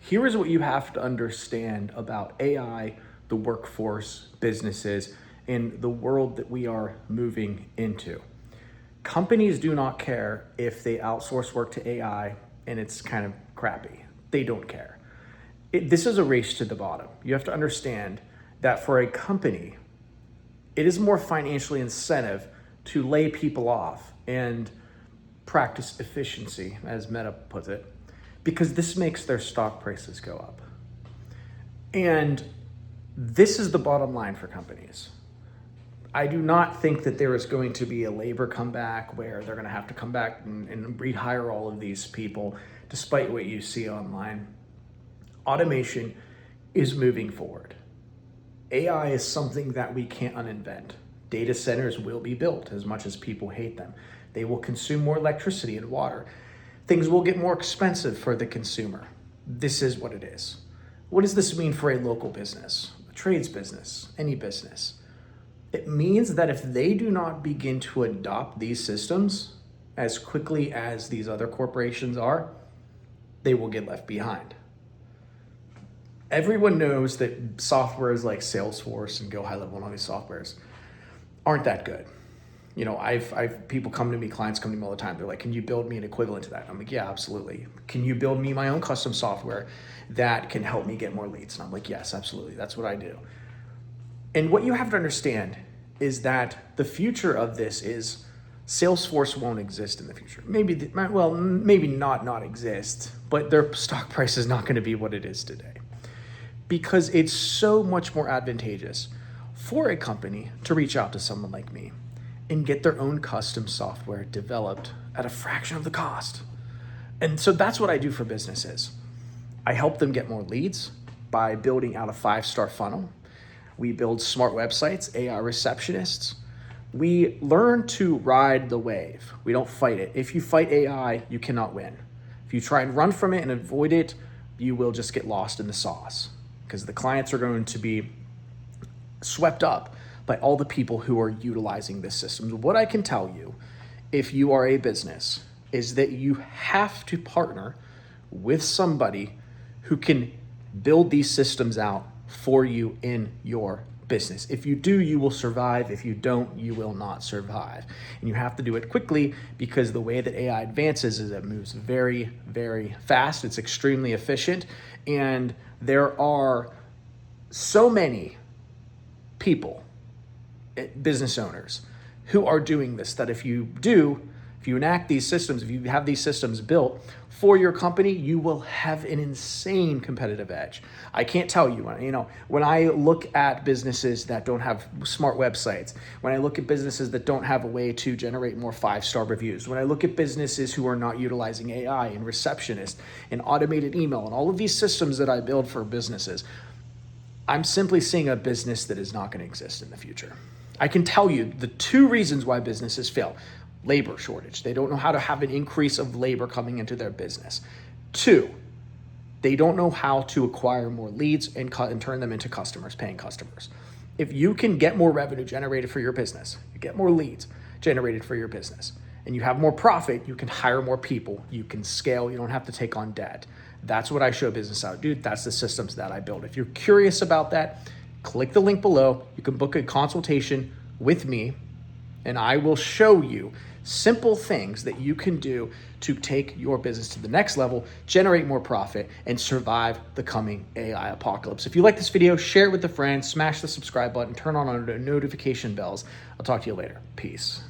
Here is what you have to understand about AI, the workforce, businesses, and the world that we are moving into. Companies do not care if they outsource work to AI and it's kind of crappy. They don't care. This is a race to the bottom. You have to understand that for a company, it is more financially incentive to lay people off and practice efficiency, as Meta puts it, because this makes their stock prices go up. And this is the bottom line for companies. I do not think that there is going to be a labor comeback where they're going to have to come back and rehire all of these people, despite what you see online. Automation is moving forward. AI is something that we can't uninvent. Data centers will be built as much as people hate them. They will consume more electricity and water. Things will get more expensive for the consumer. This is what it is. What does this mean for a local business, a trades business, any business? It means that if they do not begin to adopt these systems as quickly as these other corporations are, they will get left behind. Everyone knows that softwares like Salesforce and Go High Level and all these softwares aren't that good. You know, I've people come to me, clients come to me all the time. They're like, can you build me an equivalent to that? I'm like, yeah, absolutely. Can you build me my own custom software that can help me get more leads? And I'm like, yes, absolutely. That's what I do. And what you have to understand is that the future of this is Salesforce won't exist in the future. Maybe not exist, but their stock price is not going to be what it is today. Because it's so much more advantageous for a company to reach out to someone like me and get their own custom software developed at a fraction of the cost. And so that's what I do for businesses. I help them get more leads by building out a 5-star funnel. We build smart websites, AI receptionists. We learn to ride the wave. We don't fight it. If you fight AI, you cannot win. If you try and run from it and avoid it, you will just get lost in the sauce, because the clients are going to be swept up by all the people who are utilizing this system. What I can tell you, if you are a business, is that you have to partner with somebody who can build these systems out for you in your business. If you do, you will survive. If you don't, you will not survive. And you have to do it quickly, because the way that AI advances is it moves very, very fast. It's extremely efficient. And there are so many people, business owners, who are doing this, that if you enact these systems, if you have these systems built for your company, you will have an insane competitive edge. I can't tell you, when I look at businesses that don't have smart websites, when I look at businesses that don't have a way to generate more 5-star reviews, when I look at businesses who are not utilizing AI and receptionist and automated email and all of these systems that I build for businesses, I'm simply seeing a business that is not going to exist in the future. I can tell you the 2 reasons why businesses fail. Labor shortage. They don't know how to have an increase of labor coming into their business. 2, they don't know how to acquire more leads and turn them into customers, paying customers. If you can get more revenue generated for your business, you get more leads generated for your business, and you have more profit, you can hire more people, you can scale, you don't have to take on debt. That's what I show business how to do. That's the systems that I build. If you're curious about that, click the link below. You can book a consultation with me, and I will show you simple things that you can do to take your business to the next level, generate more profit, and survive the coming AI apocalypse. If you like this video, share it with a friend, smash the subscribe button, turn on our notification bells. I'll talk to you later. Peace.